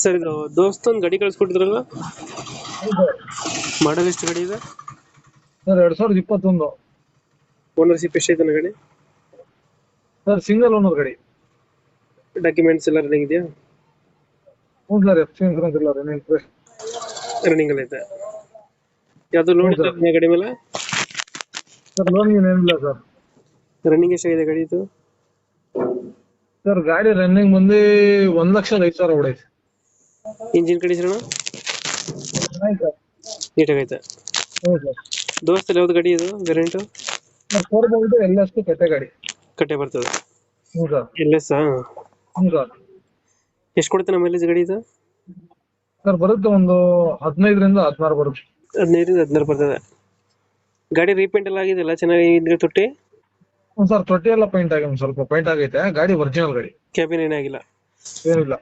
Sir ಇದು ದೋಸ್ತ್ ಒಂದು ಗಾಡಿ ಕಳ್ಸ್ಕೊಟ್ಟಿದ್ರಲ್ಲ, ಹೌದು ಮಾಡಲ್ ಎಷ್ಟು ಗಾಡಿ ಇದೆ? ಸರ್ 2021 ಓನರ್ಶಿಪ್ ಎಷ್ಟೈತೆ ಗಾಡಿ? ಸರ್ ಸಿಂಗಲ್ ಓನರ್ ಗಾಡಿ. ಡಾಕ್ಯುಮೆಂಟ್ಸ್ ಎಲ್ಲ ರನ್ನಿಂಗ್ ಇದೆಯಾ? ಹ್ಞೂ ಸರ್ ಎಫ್ ಸಿ ಇನ್ಸೂರೆನ್ಸ್ ಇಲ್ಲ ರನ್ನಿಂಗ್. ರನ್ನಿಂಗ್ ಅಲ್ಲಿ ಐತೆ. ಯಾವ್ದು ಲೋನ್ ಹ್ಞೂ ಇಲ್ಲ ಸರ್. ಗಾಡಿ ಮೇಲೆ? ಸರ್ ಲೋನ್ ಏನಿಲ್ಲ ಸರ್. ರನ್ನಿಂಗ್ ಎಷ್ಟಾಗಿದೆ ಗಾಡಿ ಇದು? ಸರ್ ಗಾಡಿ ರನ್ನಿಂಗ್ ಬಂದು 1,05,000 ಹೊಡೈತೆ. ಇಂಜಿನ್ ಕಂಡೀಷನ್ ಆಯ್ತು ಸರ್. ನೀಟಾಗೈತೆ. ಹ್ಞೂ ಸರ್. ದೋಸ್ತಲ್ಲಿ ಯಾವ್ದು ಗಾಡಿ ಇದು ವೇರಿಯಂಟು? ಸರ್ ಫೋರ್ ಬಂದು ಎಲ್ಲ ಅಷ್ಟು ಕಟ್ಟೆ ಗಾಡಿ. ಕಟ್ಟೆ ಬರ್ತದೆ. ಹ್ಞೂ ಸರ್. ಎಲ್ ಎಸ್ ಹ್ಞೂ ಸರ್. ಎಷ್ಟು ಕೊಡುತ್ತೆ ಮೈಲೇಜ್ ಗಾಡಿ ಇದು? ಸರ್ ಬರುತ್ತೆ ಒಂದು 15ರಿಂದ 16 ಬರುತ್ತೆ. 15ರಿಂದ 16 ಬರ್ತದೆ. ಗಾಡಿ ರೀಪೇಂಟ್ ಎಲ್ಲ ಆಗಿದೆಲ್ಲ ಚೆನ್ನಾಗಿ ಇದ್ರೆ ತೊಟ್ಟಿ? ಹ್ಞೂ ಸರ್ ತೊಟ್ಟಿ ಎಲ್ಲ ಪೈಂಟ್ ಆಗಿ ಸ್ವಲ್ಪ ಪೈಂಟ್ ಆಗೈತೆ. ಗಾಡಿ ಒರಿಜಿನಲ್ ಗಾಡಿ. ಕ್ಯಾಬಿನ್ ಏನಾಗಿಲ್ಲ? ಏನಿಲ್ಲ.